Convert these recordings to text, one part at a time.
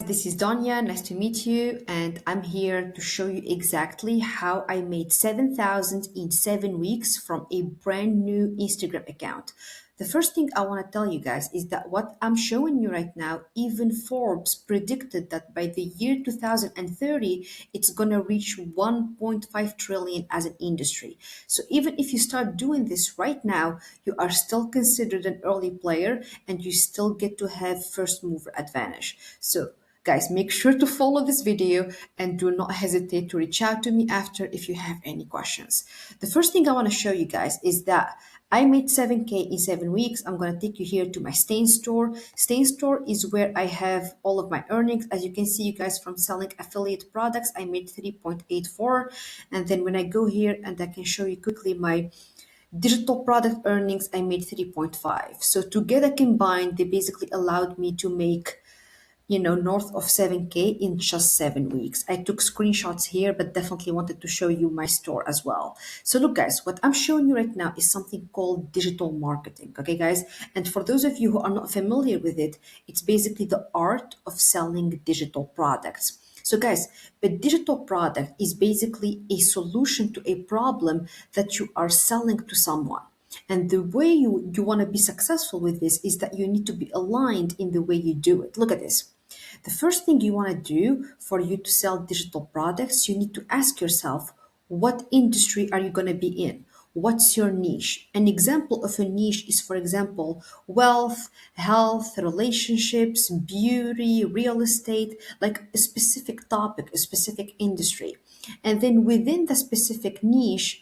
this is Donya. Nice to meet you. And I'm here to show you exactly how I made 7,000 in 7 weeks from a brand new Instagram account. The first thing I want to tell you guys is that what I'm showing you right now, even Forbes predicted that by the year 2030, it's going to reach 1.5 trillion as an industry. So even if you start doing this right now, you are still considered an early player and you still get to have first mover advantage. So guys, make sure to follow this video and do not hesitate to reach out to me after if you have any questions. The first thing I want to show you guys is that I made 7K in 7 weeks. I'm going to take you here to my Stain store. Stain store is where I have all of my earnings. As you can see, you guys, from selling affiliate products, I made 3.84. And then when I go here and I can show you quickly my digital product earnings, I made 3.5. So together combined, they basically allowed me to make north of 7K in just 7 weeks. I took screenshots here, but definitely wanted to show you my store as well. So look, guys, what I'm showing you right now is something called digital marketing. Okay, guys. And for those of you who are not familiar with it, it's basically the art of selling digital products. So guys, a digital product is basically a solution to a problem that you are selling to someone. And the way you want to be successful with this is that you need to be aligned in the way you do it. Look at this. The first thing you want to do for you to sell digital products, you need to ask yourself, what industry are you going to be in? What's your niche? An example of a niche is, for example, wealth, health, relationships, beauty, real estate, like a specific topic, a specific industry. And then within the specific niche,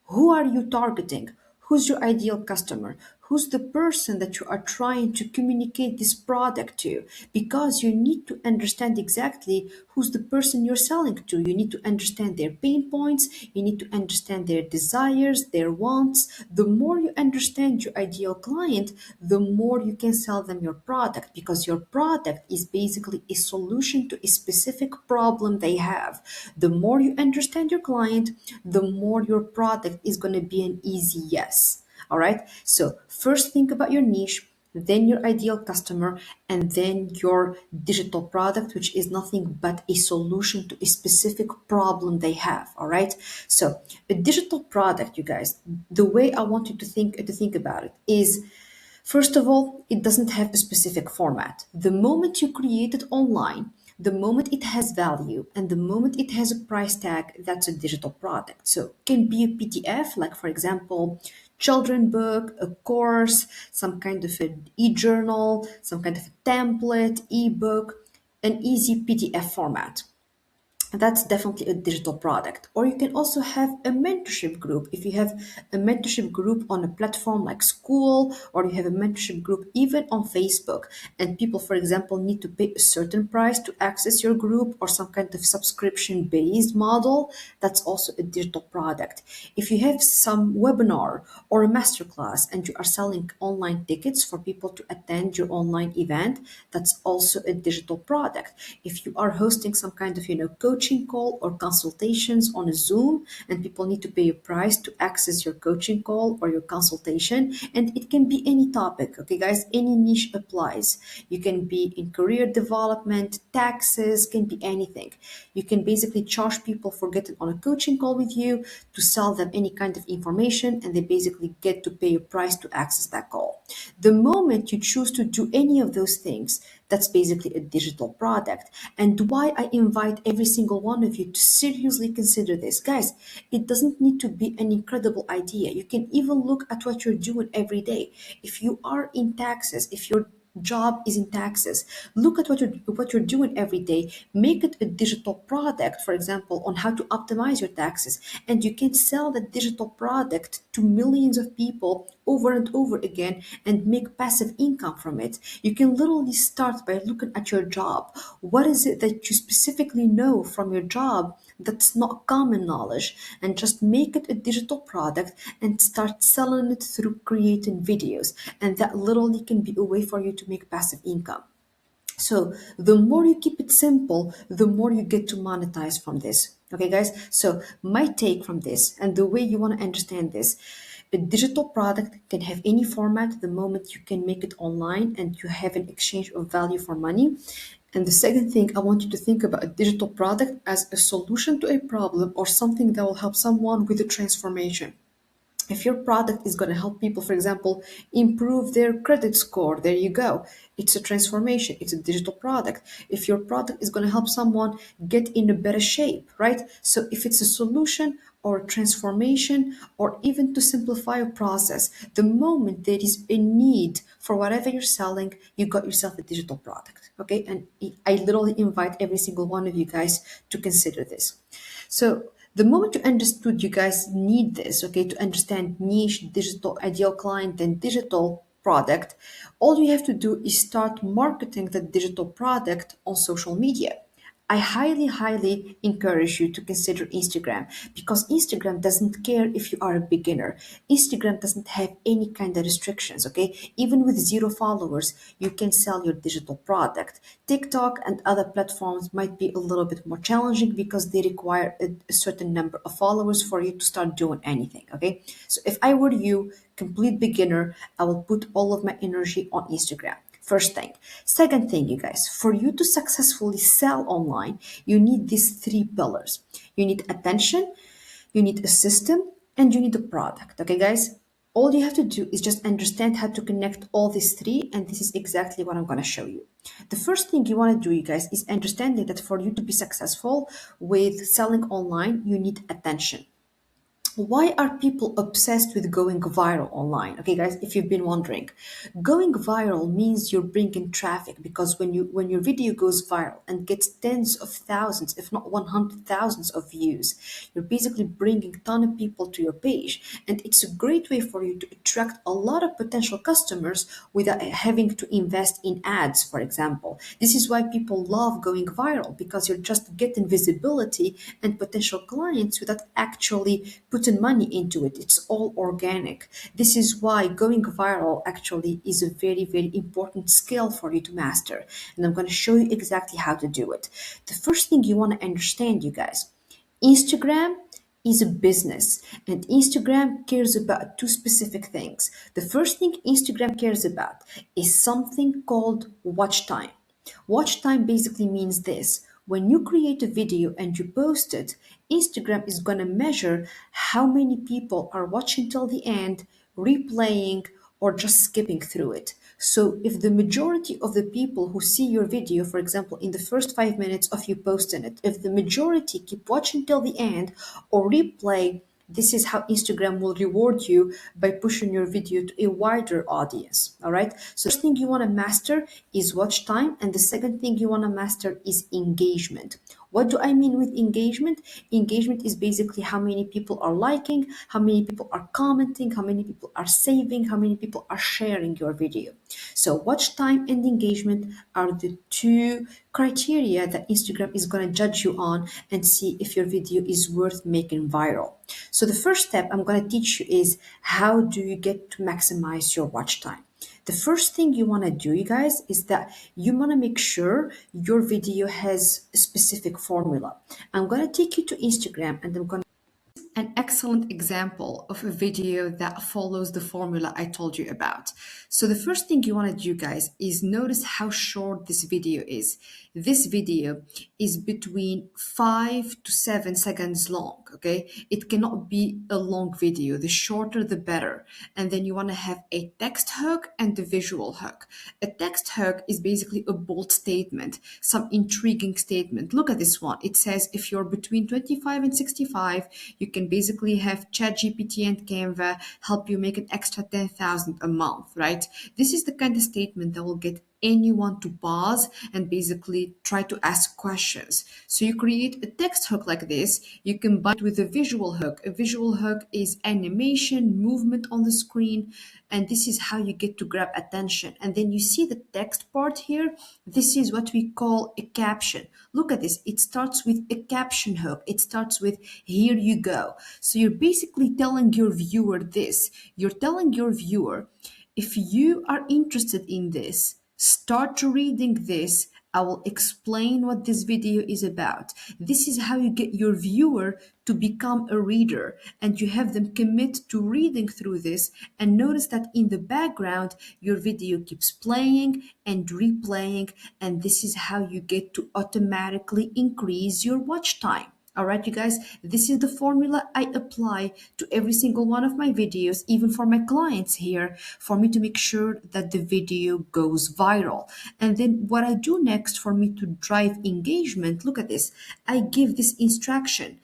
who are you targeting? Who's your ideal customer? Who's the person that you are trying to communicate this product to? Because you need to understand exactly who's the person you're selling to. You need to understand their pain points. You need to understand their desires, their wants. The more you understand your ideal client, the more you can sell them your product, because your product is basically a solution to a specific problem they have. The more you understand your client, the more your product is going to be an easy yes. All right. So first think about your niche, then your ideal customer, and then your digital product, which is nothing but a solution to a specific problem they have. All right. So a digital product, you guys, the way I want you to think about it is, first of all, it doesn't have a specific format. The moment you create it online, the moment it has value, and the moment it has a price tag, that's a digital product. So it can be a PDF, like for example, children book, a course, some kind of an e-journal, some kind of a template, ebook, an easy PDF format. That's definitely a digital product. Or you can also have a mentorship group. If you have a mentorship group on a platform like School, or you have a mentorship group even on Facebook, and people, for example, need to pay a certain price to access your group, or some kind of subscription based model, that's also a digital product. If you have some webinar or a masterclass and you are selling online tickets for people to attend your online event, that's also a digital product. If you are hosting some kind of coaching call or consultations on a Zoom, and people need to pay a price to access your coaching call or your consultation, and it can be any topic. Okay, guys, any niche applies. You can be in career development, taxes, can be anything. You can basically charge people for getting on a coaching call with you to sell them any kind of information, and they basically get to pay a price to access that call. The moment you choose to do any of those things, that's basically a digital product. And why I invite every single one of you to seriously consider this. Guys, it doesn't need to be an incredible idea. You can even look at what you're doing every day. If you are in taxes, if your job is in taxes, look at what you're doing every day. Make it a digital product, for example, on how to optimize your taxes, and you can sell that digital product to millions of people over and over again and make passive income from it. You can literally start by looking at your job. What is it that you specifically know from your job that's not common knowledge, and just make it a digital product and start selling it through creating videos, and that literally can be a way for you to make passive income. So the more you keep it simple, the more you get to monetize from this. Okay, guys? So my take from this, and the way you want to understand this, a digital product can have any format the moment you can make it online and you have an exchange of value for money. And the second thing, I want you to think about a digital product as a solution to a problem or something that will help someone with a transformation. If your product is going to help people, for example, improve their credit score, there you go. It's a transformation, it's a digital product. If your product is going to help someone get in a better shape, right? So if it's a solution or a transformation or even to simplify a process, the moment there is a need for whatever you're selling, you got yourself a digital product. Okay. And I literally invite every single one of you guys to consider this. So the moment you understood you guys need this, okay, to understand niche, digital, ideal client, and digital product, all you have to do is start marketing the digital product on social media. I highly, highly encourage you to consider Instagram because Instagram doesn't care if you are a beginner. Instagram doesn't have any kind of restrictions, okay? Even with 0 followers, you can sell your digital product. TikTok and other platforms might be a little bit more challenging because they require a certain number of followers for you to start doing anything, okay? So if I were you, complete beginner, I will put all of my energy on Instagram. First thing. Second thing, you guys, for you to successfully sell online, you need these 3 pillars. You need attention, you need a system, and you need a product. Okay, guys? All you have to do is just understand how to connect all these three, and this is exactly what I'm going to show you. The first thing you want to do, you guys, is understanding that for you to be successful with selling online, you need attention. Why are people obsessed with going viral online? Okay, guys, if you've been wondering, going viral means you're bringing traffic because when your video goes viral and gets tens of thousands, if not 100,000 of views, you're basically bringing a ton of people to your page, and it's a great way for you to attract a lot of potential customers without having to invest in ads, for example. This is why people love going viral because you're just getting visibility and potential clients without actually putting money into it. It's all organic. This is why going viral actually is a very, very important skill for you to master. And I'm going to show you exactly how to do it. The first thing you want to understand, you guys, Instagram is a business and Instagram cares about 2 specific things. The first thing Instagram cares about is something called watch time. Watch time basically means this. When you create a video and you post it, Instagram is going to measure how many people are watching till the end, replaying, or just skipping through it. So if the majority of the people who see your video, for example, in the first 5 minutes of you posting it, if the majority keep watching till the end or replay, this is how Instagram will reward you by pushing your video to a wider audience. All right. So the first thing you want to master is watch time. And the second thing you want to master is engagement. What do I mean with engagement? Engagement is basically how many people are liking, how many people are commenting, how many people are saving, how many people are sharing your video. So watch time and engagement are the 2 criteria that Instagram is going to judge you on and see if your video is worth making viral. So the first step I'm going to teach you is how do you get to maximize your watch time. The first thing you want to do, you guys, is that you want to make sure your video has a specific formula. I'm going to take you to Instagram and I'm going to an excellent example of a video that follows the formula I told you about. So the first thing you want to do, guys, is notice how short this video is. This video is between 5 to 7 seconds long, okay? It cannot be a long video. The shorter, the better. And then you want to have a text hook and a visual hook. A text hook is basically a bold statement, some intriguing statement. Look at this one. It says if you're between 25 and 65, you can basically have ChatGPT and Canva help you make an extra 10,000 a month, right? This is the kind of statement that will get anyone to pause and basically try to ask questions. So you create a text hook like this. You combine it with a visual hook. A visual hook is animation, movement on the screen, and this is how you get to grab attention. And then you see the text part here. This is what we call a caption. Look at this. It starts with a caption hook. It starts with here you go. So you're basically telling your viewer this. You're telling your viewer, if you are interested in this, start reading this I will explain what this video is about. This is how you get your viewer to become a reader, and you have them commit to reading through this. And notice that in the background, your video keeps playing and replaying, and this is how you get to automatically increase your watch time. All right, you guys, this is the formula I apply to every single one of my videos, even for my clients here, for me to make sure that the video goes viral. And then what I do next for me to drive engagement, look at this. I give this instruction.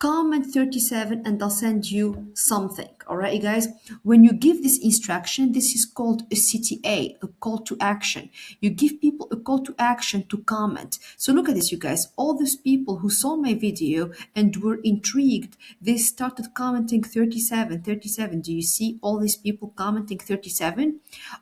Comment 37 and I'll send you something. All right, you guys. When you give this instruction, this is called a CTA, a call to action. You give people a call to action to comment. So look at this, you guys. All those people who saw my video and were intrigued, they started commenting 37, 37. Do you see all these people commenting 37?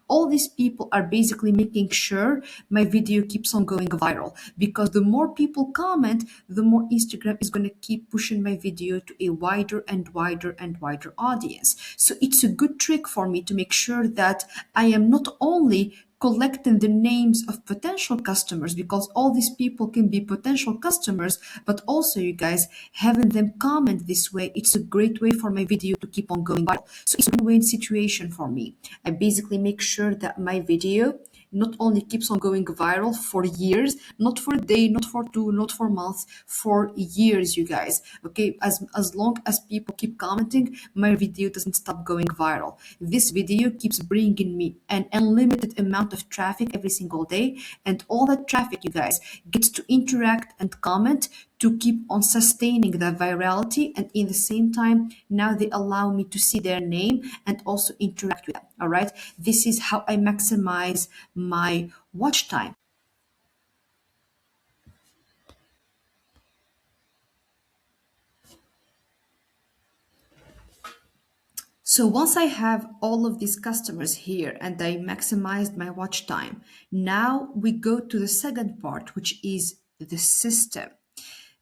All these people are basically making sure my video keeps on going viral, because the more people comment, the more Instagram is going to keep pushing my video to a wider and wider and wider audience. So it's a good trick for me to make sure that I am not only collecting the names of potential customers, because all these people can be potential customers, but also, you guys, having them comment this way, it's a great way for my video to keep on going viral. So it's a win-win situation for me. I basically make sure that my video not only keeps on going viral for years, not for a day, not for two, not for months, for years, you guys. Okay, as long as people keep commenting, my video doesn't stop going viral. This video keeps bringing me an unlimited amount of traffic every single day, and all that traffic, you guys, gets to interact and comment to keep on sustaining that virality. And in the same time, now they allow me to see their name and also interact with them. All right, this is how I maximize my watch time. So once I have all of these customers here and I maximized my watch time, now we go to the second part, which is the system.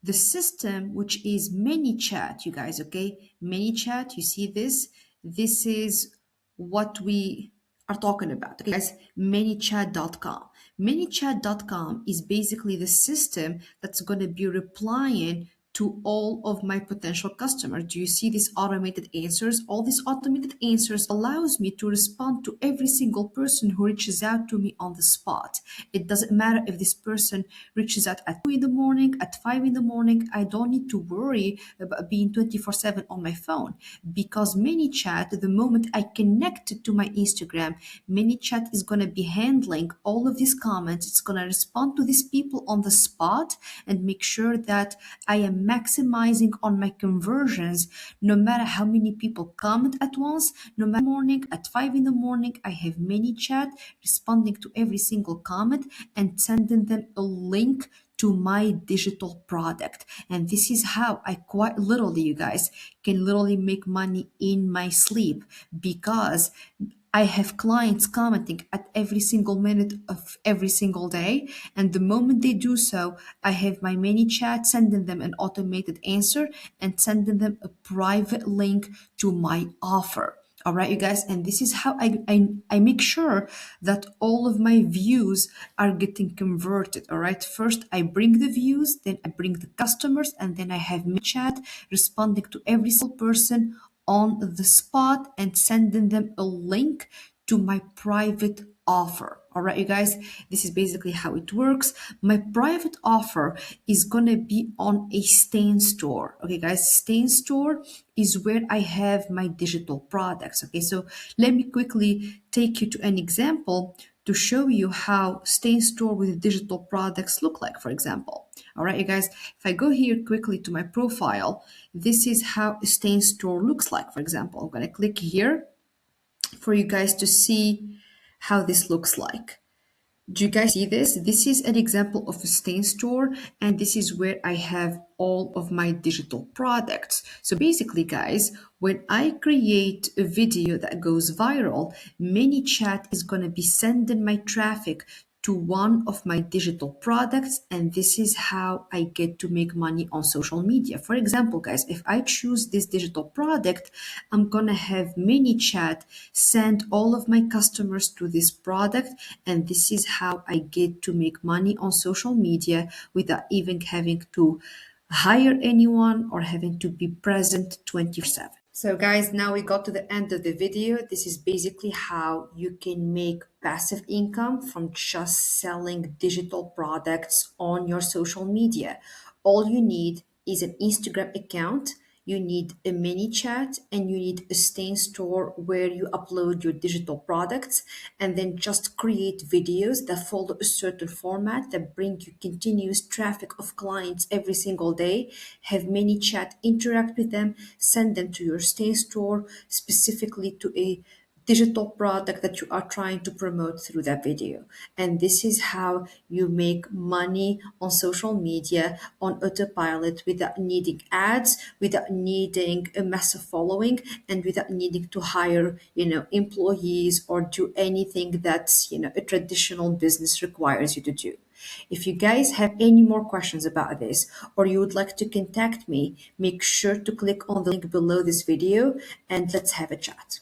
The system, which is ManyChat, you guys, okay? ManyChat, you see this? This is what we are talking about, okay, guys? ManyChat.com. ManyChat.com is basically the system that's going to be replying to all of my potential customers. Do you see these automated answers? All these automated answers allows me to respond to every single person who reaches out to me on the spot. It doesn't matter if this person reaches out at 2 in the morning, at 5 in the morning. I don't need to worry about being 24/7 on my phone, because ManyChat, the moment I connect it to my Instagram, ManyChat is going to be handling all of these comments. It's going to respond to these people on the spot and make sure that I am maximizing on my conversions. No matter how many people comment at once, no matter morning, at 5 in the morning, I have ManyChat responding to every single comment and sending them a link to my digital product. And this is how I quite literally, you guys, can literally make money in my sleep, because I have clients commenting at every single minute of every single day. And the moment they do so, I have my ManyChat sending them an automated answer and sending them a private link to my offer. All right, you guys, and this is how I make sure that all of my views are getting converted. All right, first I bring the views, then I bring the customers, and then I have ManyChat responding to every single person on the spot and sending them a link to my private offer. All right, you guys, this is basically how it works. My private offer is gonna be on a Stain Store. Okay, guys, Stain Store is where I have my digital products. Okay, so let me quickly take you to an example to show you how Stain Store with digital products look like, for example. All right, you guys, if I go here quickly to my profile, this is how a Stain Store looks like, for example. I'm gonna click here for you guys to see how this looks like. Do you guys see this? This is an example of a Stain Store, and this is where I have all of my digital products. So basically, guys, when I create a video that goes viral, ManyChat is going to be sending my traffic to one of my digital products, and this is how I get to make money on social media. For example, guys, if I choose this digital product, I'm gonna have ManyChat send all of my customers to this product, and this is how I get to make money on social media without even having to hire anyone or having to be present 24/7. So guys, now we got to the end of the video. This is basically how you can make passive income from just selling digital products on your social media. All you need is an Instagram account, you need a mini chat, and you need a Stain store where you upload your digital products, and then just create videos that follow a certain format that bring you continuous traffic of clients every single day. Have many chat interact with them, send them to your Stain store specifically to a digital product that you are trying to promote through that video. And this is how you make money on social media on autopilot without needing ads, without needing a massive following, and without needing to hire, employees or do anything that's, a traditional business requires you to do. If you guys have any more questions about this or you would like to contact me, make sure to click on the link below this video and let's have a chat.